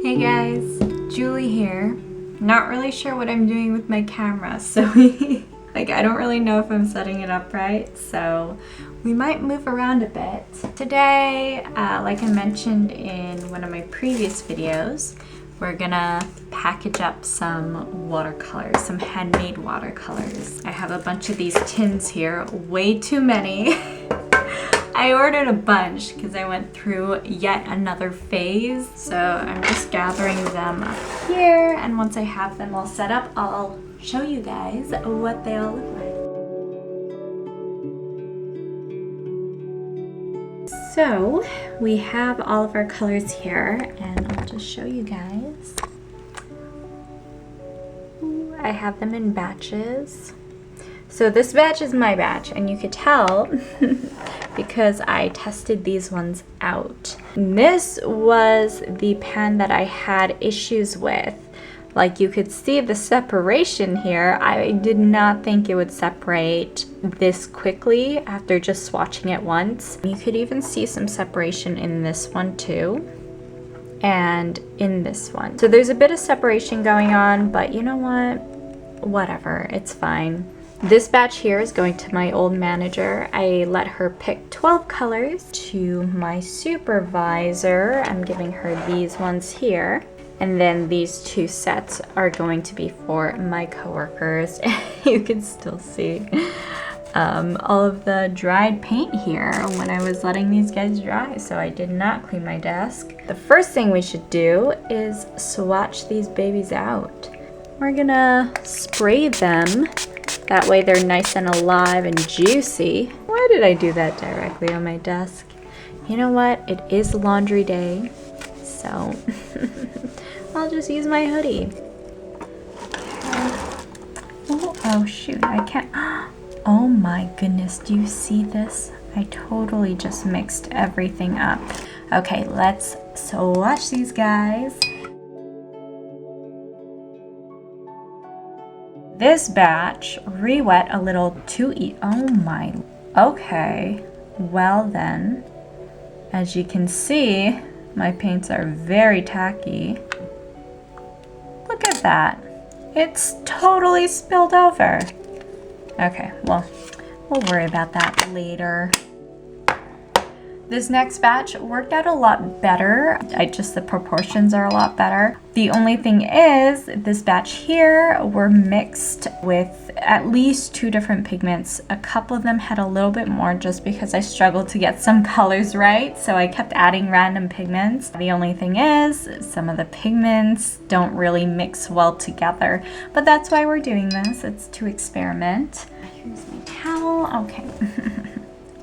Hey guys, Julie here. Not really sure what I'm doing with my camera, so I don't really know if I'm setting it up right, so we might move around a bit. Today, like I mentioned in one of my previous videos, we're gonna package up some watercolors, some handmade watercolors. I have a bunch of these tins here, way too many. I ordered a bunch because I went through yet another phase. So I'm just gathering them up here, and once I have them all set up, I'll show you guys what they all look like. So we have all of our colors here, and I'll just show you guys. I have them in batches. So this batch is my batch, and you could tell because I tested these ones out. This was the pen that I had issues with. Like, you could see the separation here. I did not think it would separate this quickly after just swatching it once. You could even see some separation in this one too, and in this one. So there's a bit of separation going on, but you know what? Whatever, it's fine. This batch here is going to my old manager. I let her pick 12 colors. To my supervisor, I'm giving her these ones here. And then these two sets are going to be for my coworkers. You can still see all of the dried paint here when I was letting these guys dry, so I did not clean my desk. The first thing we should do is swatch these babies out. We're gonna spray them. That way they're nice and alive and juicy. Why did I do that directly on my desk? You know what? It is laundry day, so I'll just use my hoodie. Oh shoot, I can't. Oh my goodness, do you see this? I totally just mixed everything up. Okay, let's swatch these guys. This batch re-wet a little too oh my, okay. Well then, as you can see, my paints are very tacky. Look at that. It's totally spilled over. Okay, well, we'll worry about that later. This next batch worked out a lot better. The proportions are a lot better. The only thing is, this batch here were mixed with at least 2 different pigments. A couple of them had a little bit more just because I struggled to get some colors right, so I kept adding random pigments. The only thing is, some of the pigments don't really mix well together, but that's why we're doing this. It's to experiment. Here's my towel. Okay,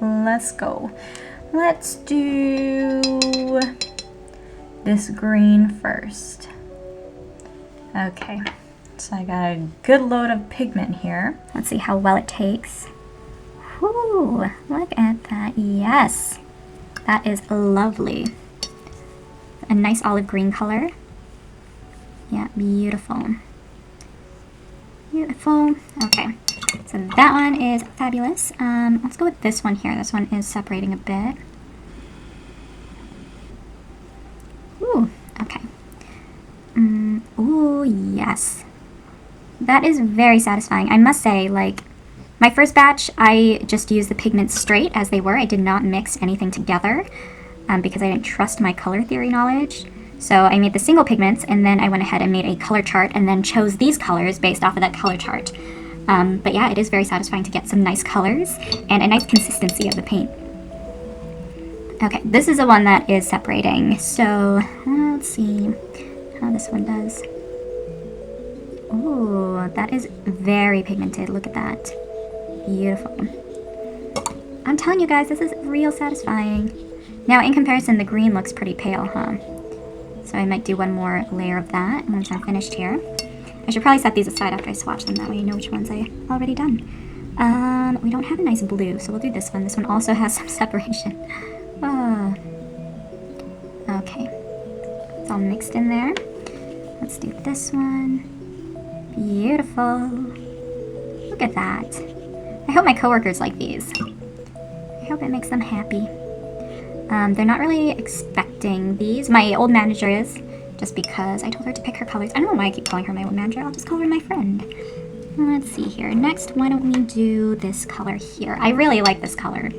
let's go. Let's do this green first. Okay, so I got a good load of pigment here. Let's see how well it takes. Whoo, look at that. Yes, that is lovely. A nice olive green color. Yeah, beautiful. Beautiful. Okay, so that one is fabulous. Let's go with this one here. This one is separating a bit. Ooh, okay. Ooh, yes. That is very satisfying. I must say, like, my first batch, I just used the pigments straight as they were. I did not mix anything together because I didn't trust my color theory knowledge. So I made the single pigments, and then I went ahead and made a color chart and then chose these colors based off of that color chart. But yeah, it is very satisfying to get some nice colors and a nice consistency of the paint. Okay, this is the one that is separating. So let's see how this one does. Oh, that is very pigmented. Look at that. Beautiful. I'm telling you guys, this is real satisfying. Now, in comparison, the green looks pretty pale, huh? So I might do one more layer of that once I'm finished here. I should probably set these aside after I swatch them, that way you know which ones I've already done. We don't have a nice blue, so we'll do this one. This one also has some separation. Okay. It's all mixed in there. Let's do this one. Beautiful. Look at that. I hope my coworkers like these. I hope it makes them happy. They're not really expecting these. My old manager is. just because I told her to pick her colors. I don't know why I keep calling her my manager. I'll just call her my friend. Let's see here. Next, why don't we do this color here? I really like this color,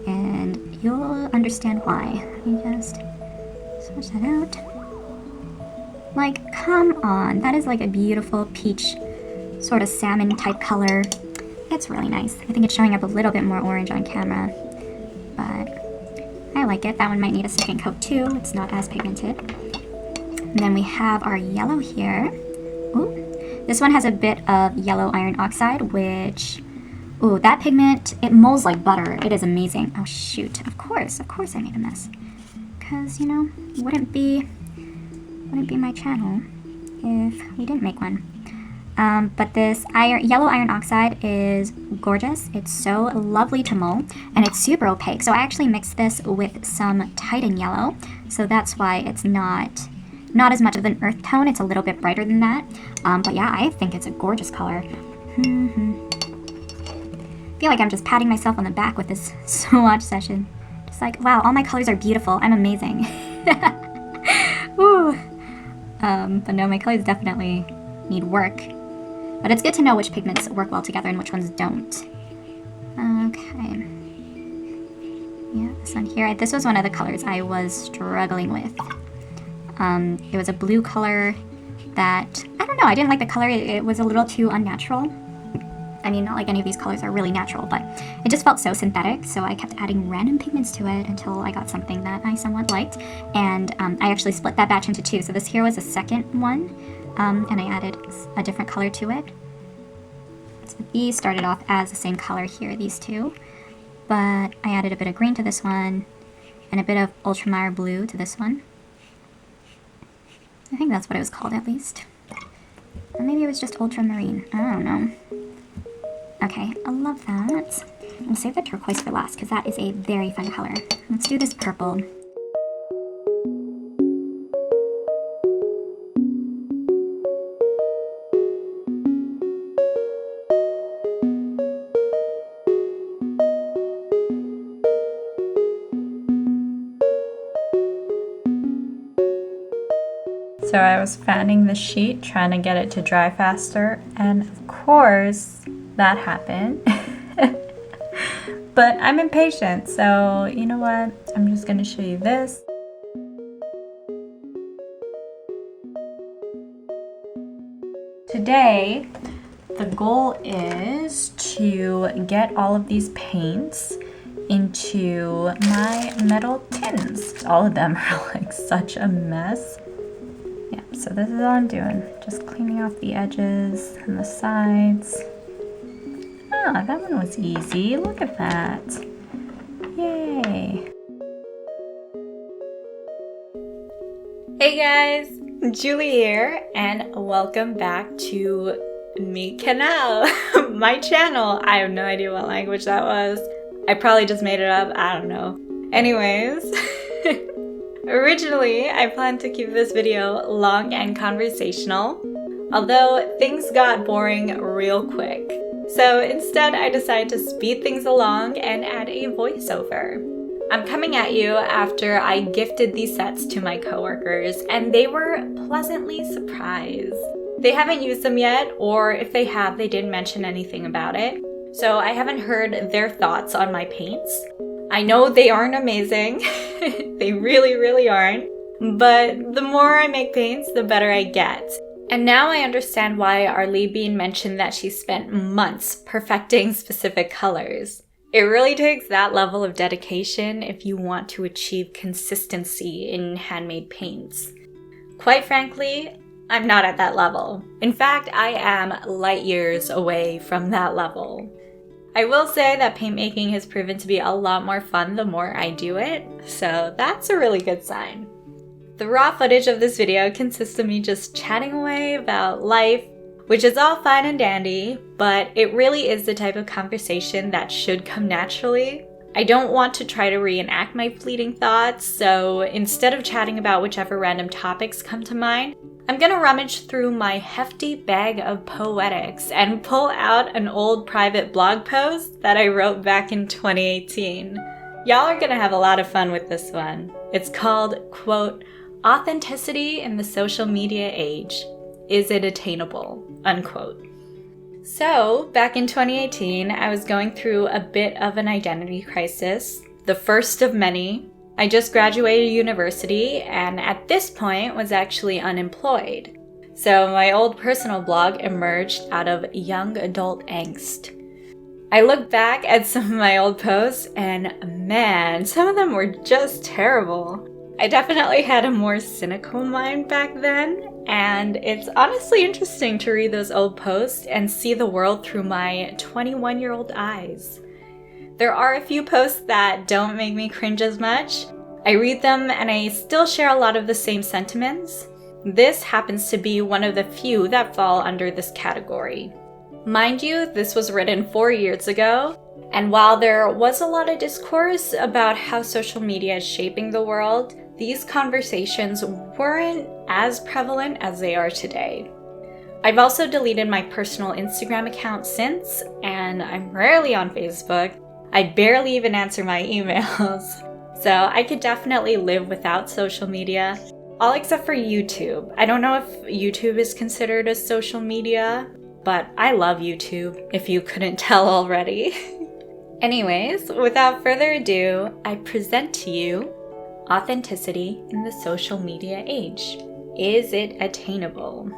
and you'll understand why. Let me just swatch that out. Like, come on. That is like a beautiful peach, sort of salmon type color. It's really nice. I think it's showing up a little bit more orange on camera, but I like it. That one might need a second coat too. It's not as pigmented. And then we have our yellow here. Ooh, this one has a bit of yellow iron oxide, which, ooh, that pigment, it molds like butter. It is amazing. Oh shoot, of course I made a mess. Because, you know, wouldn't be my channel if we didn't make one. But this yellow iron oxide is gorgeous. It's so lovely to mold, and it's super opaque. So I actually mixed this with some Titan yellow, so that's why it's not as much of an earth tone. It's a little bit brighter than that. But yeah, I think it's a gorgeous color. I feel like I'm just patting myself on the back with this swatch session. Just like, wow, all my colors are beautiful. I'm amazing. Ooh. But no, my colors definitely need work. But it's good to know which pigments work well together and which ones don't. Okay. Yeah, this one here. This was one of the colors I was struggling with. It was a blue color that, I don't know, I didn't like the color. It was a little too unnatural. I mean, not like any of these colors are really natural, but it just felt so synthetic, so I kept adding random pigments to it until I got something that I somewhat liked. And I actually split that batch into two. So this here was the second one. And I added a different color to it. So these started off as the same color here, these two. But I added a bit of green to this one, and a bit of Outremer Blue to this one. I think that's what it was called, at least. Or maybe it was just ultramarine. I don't know. Okay, I love that. We'll save the turquoise for last, because that is a very fun color. Let's do this purple. So I was fanning the sheet, trying to get it to dry faster, and of course that happened. But I'm impatient, so you know what? I'm just gonna show you this. Today, the goal is to get all of these paints into my metal tins. All of them are like such a mess. Yeah, so this is all I'm doing. Just cleaning off the edges and the sides. Ah, that one was easy. Look at that. Yay. Hey guys, Juli here, and welcome back to mi canal, my channel. I have no idea what language that was. I probably just made it up. I don't know. Anyways. Originally, I planned to keep this video long and conversational, although things got boring real quick. So instead, I decided to speed things along and add a voiceover. I'm coming at you after I gifted these sets to my coworkers, and they were pleasantly surprised. They haven't used them yet, or if they have, they didn't mention anything about it. So I haven't heard their thoughts on my paints. I know they aren't amazing. They really, really aren't. But the more I make paints, the better I get. And now I understand why Arlie Bean mentioned that she spent months perfecting specific colors. It really takes that level of dedication if you want to achieve consistency in handmade paints. Quite frankly, I'm not at that level. In fact, I am light years away from that level. I will say that paint making has proven to be a lot more fun the more I do it, so that's a really good sign. The raw footage of this video consists of me just chatting away about life, which is all fine and dandy, but it really is the type of conversation that should come naturally. I don't want to try to reenact my fleeting thoughts, so instead of chatting about whichever random topics come to mind, I'm gonna rummage through my hefty bag of poetics and pull out an old private blog post that I wrote back in 2018. Y'all are gonna have a lot of fun with this one. It's called, quote, Authenticity in the social media age. Is it attainable? Unquote. So, back in 2018, I was going through a bit of an identity crisis, the first of many. I just graduated university and at this point was actually unemployed. So my old personal blog emerged out of young adult angst. I look back at some of my old posts and man, some of them were just terrible. I definitely had a more cynical mind back then, and it's honestly interesting to read those old posts and see the world through my 21-year-old eyes. There are a few posts that don't make me cringe as much. I read them and I still share a lot of the same sentiments. This happens to be one of the few that fall under this category. Mind you, this was written 4 years ago, and while there was a lot of discourse about how social media is shaping the world, these conversations weren't as prevalent as they are today. I've also deleted my personal Instagram account since, and I'm rarely on Facebook. I barely even answer my emails. So I could definitely live without social media, all except for YouTube. I don't know if YouTube is considered as social media, but I love YouTube, if you couldn't tell already. Anyways, without further ado, I present to you authenticity in the social media age. Is it attainable?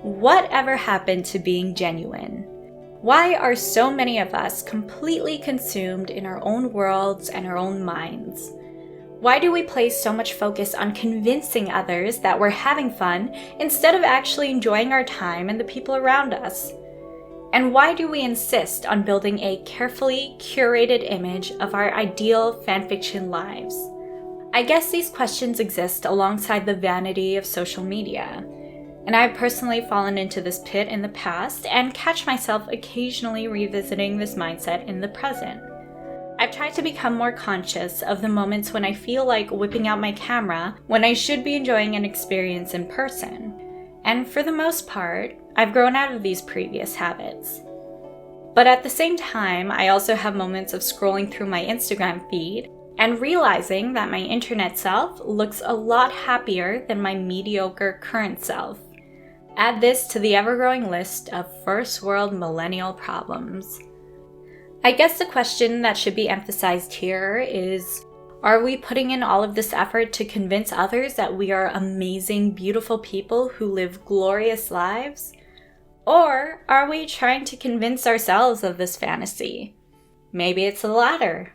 Whatever happened to being genuine? Why are so many of us completely consumed in our own worlds and our own minds? Why do we place so much focus on convincing others that we're having fun instead of actually enjoying our time and the people around us? And why do we insist on building a carefully curated image of our ideal fanfiction lives? I guess these questions exist alongside the vanity of social media. And I've personally fallen into this pit in the past and catch myself occasionally revisiting this mindset in the present. I've tried to become more conscious of the moments when I feel like whipping out my camera when I should be enjoying an experience in person. And for the most part, I've grown out of these previous habits. But at the same time, I also have moments of scrolling through my Instagram feed and realizing that my internet self looks a lot happier than my mediocre current self. Add this to the ever-growing list of first world millennial problems. I guess the question that should be emphasized here is, are we putting in all of this effort to convince others that we are amazing, beautiful people who live glorious lives? Or are we trying to convince ourselves of this fantasy? Maybe it's the latter.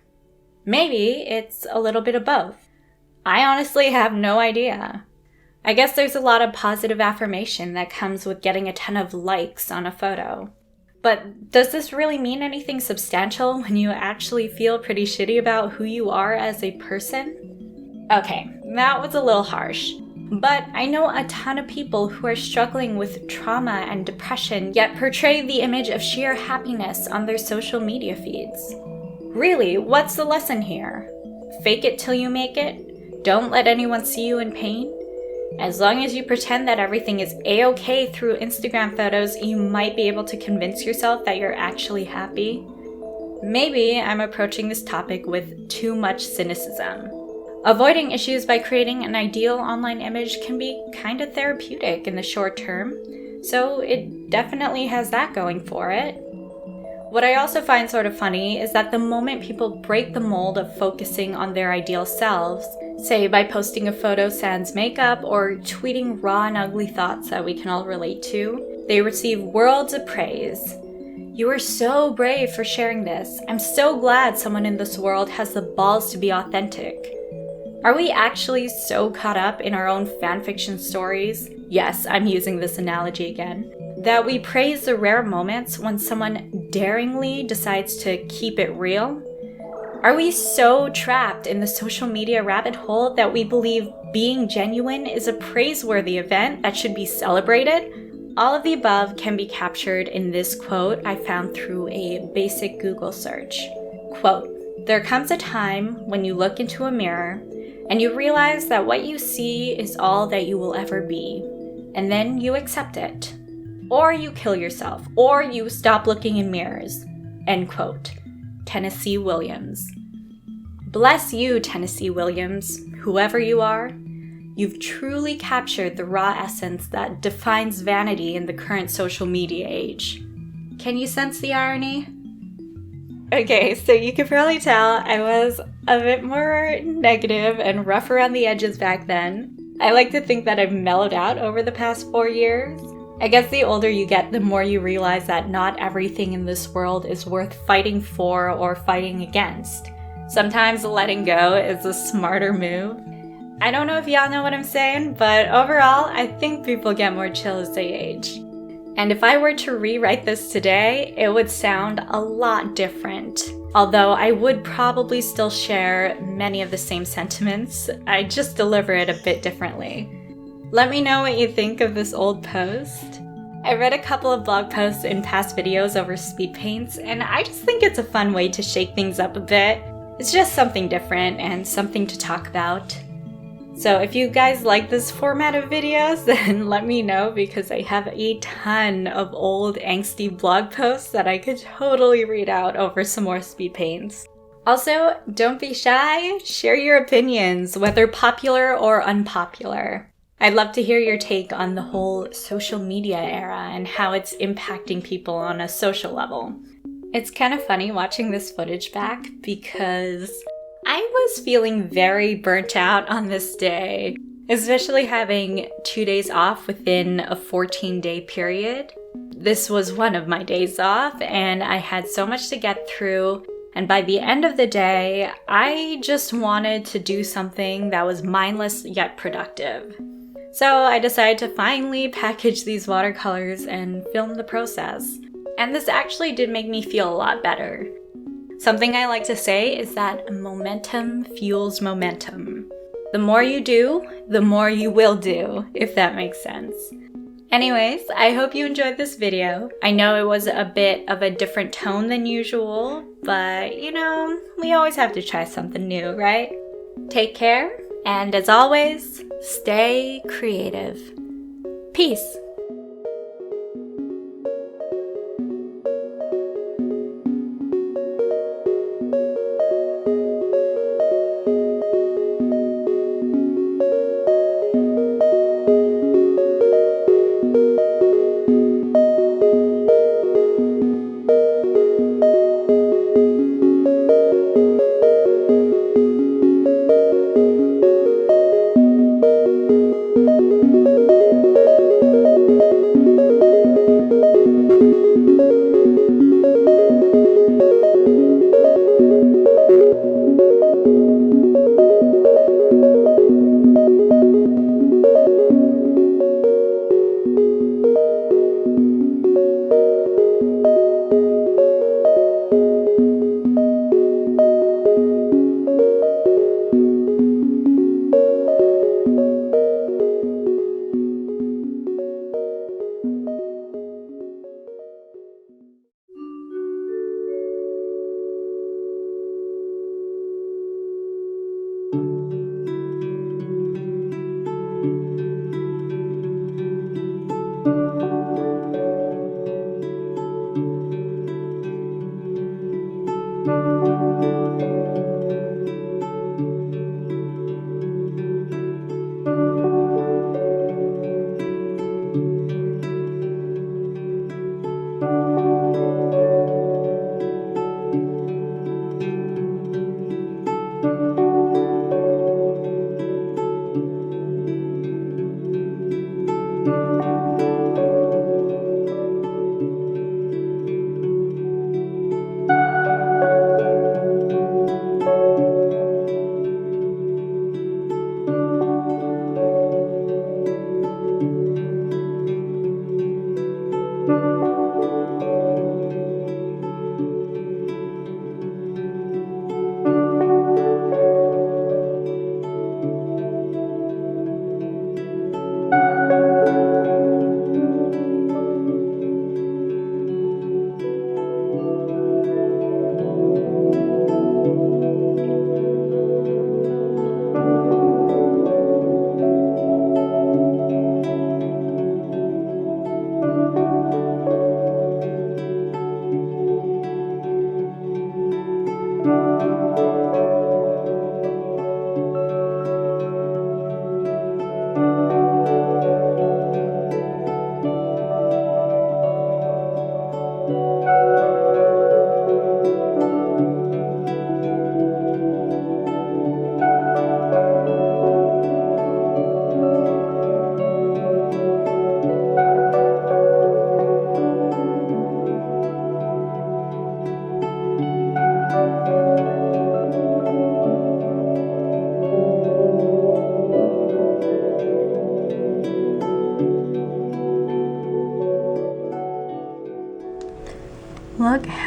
Maybe it's a little bit of both. I honestly have no idea. I guess there's a lot of positive affirmation that comes with getting a ton of likes on a photo. But does this really mean anything substantial when you actually feel pretty shitty about who you are as a person? Okay, that was a little harsh. But I know a ton of people who are struggling with trauma and depression, yet portray the image of sheer happiness on their social media feeds. Really, what's the lesson here? Fake it till you make it? Don't let anyone see you in pain? As long as you pretend that everything is a-okay through Instagram photos, you might be able to convince yourself that you're actually happy. Maybe I'm approaching this topic with too much cynicism. Avoiding issues by creating an ideal online image can be kind of therapeutic in the short term, so it definitely has that going for it. What I also find sort of funny is that the moment people break the mold of focusing on their ideal selves, say by posting a photo sans makeup or tweeting raw and ugly thoughts that we can all relate to, they receive worlds of praise. You are so brave for sharing this. I'm so glad someone in this world has the balls to be authentic. Are we actually so caught up in our own fanfiction stories? Yes, I'm using this analogy again. That we praise the rare moments when someone daringly decides to keep it real? Are we so trapped in the social media rabbit hole that we believe being genuine is a praiseworthy event that should be celebrated? All of the above can be captured in this quote I found through a basic Google search. Quote, "There comes a time when you look into a mirror and you realize that what you see is all that you will ever be, and then you accept it. Or you kill yourself, or you stop looking in mirrors." End quote. Tennessee Williams. Bless you, Tennessee Williams. whoever you are, you've truly captured the raw essence that defines vanity in the current social media age. Can you sense the irony? Okay, so you can probably tell I was a bit more negative and rough around the edges back then. I like to think that I've mellowed out over the past 4 years. I guess the older you get, the more you realize that not everything in this world is worth fighting for or fighting against. Sometimes letting go is a smarter move. I don't know if y'all know what I'm saying, but overall, I think people get more chill as they age. And if I were to rewrite this today, it would sound a lot different. Although I would probably still share many of the same sentiments, I just deliver it a bit differently. Let me know what you think of this old post. I read a couple of blog posts in past videos over speed paints, and I just think it's a fun way to shake things up a bit. It's just something different and something to talk about. So if you guys like this format of videos, then let me know because I have a ton of old angsty blog posts that I could totally read out over some more speed paints. Also, don't be shy, share your opinions, whether popular or unpopular. I'd love to hear your take on the whole social media era and how it's impacting people on a social level. It's kind of funny watching this footage back because I was feeling very burnt out on this day, especially having 2 days off within a 14-day period. This was one of my days off, and I had so much to get through, and by the end of the day, I just wanted to do something that was mindless yet productive. So I decided to finally package these watercolors and film the process. And this actually did make me feel a lot better. Something I like to say is that momentum fuels momentum. The more you do, the more you will do, if that makes sense. Anyways, I hope you enjoyed this video. I know it was a bit of a different tone than usual, but you know, we always have to try something new, right? Take care, and as always, stay creative. Peace.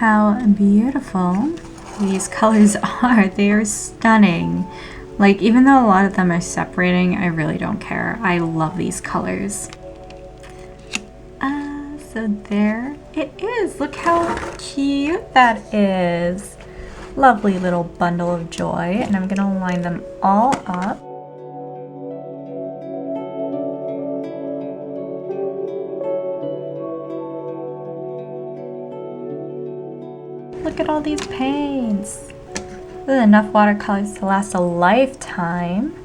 how beautiful these colors are. They are stunning. Like, even though a lot of them are separating, I really don't care. I love these colors. So there it is. Look how cute that is. Lovely little bundle of joy. And I'm gonna line them all up. Look at all these paints. There's enough watercolors to last a lifetime.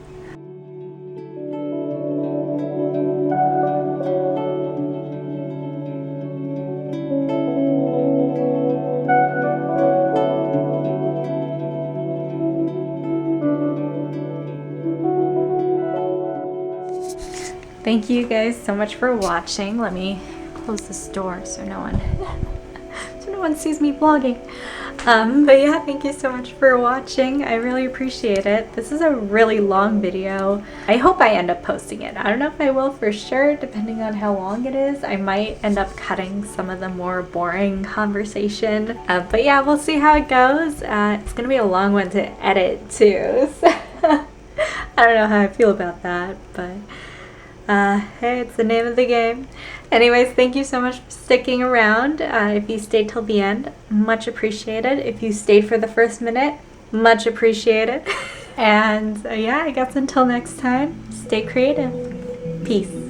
Thank you guys so much for watching. Let me close this door so no one sees me vlogging. But yeah, thank you so much for watching. I really appreciate it. This is a really long video. I hope I end up posting it. I don't know if I will for sure, depending on how long it is. I might end up cutting some of the more boring conversation. But yeah, we'll see how it goes. It's gonna be a long one to edit too. So I don't know how I feel about that, but hey, it's the name of the game. Anyways, thank you so much for sticking around. If you stayed till the end, much appreciated. If you stayed for the first minute, much appreciated. And yeah, I guess until next time, stay creative. Peace.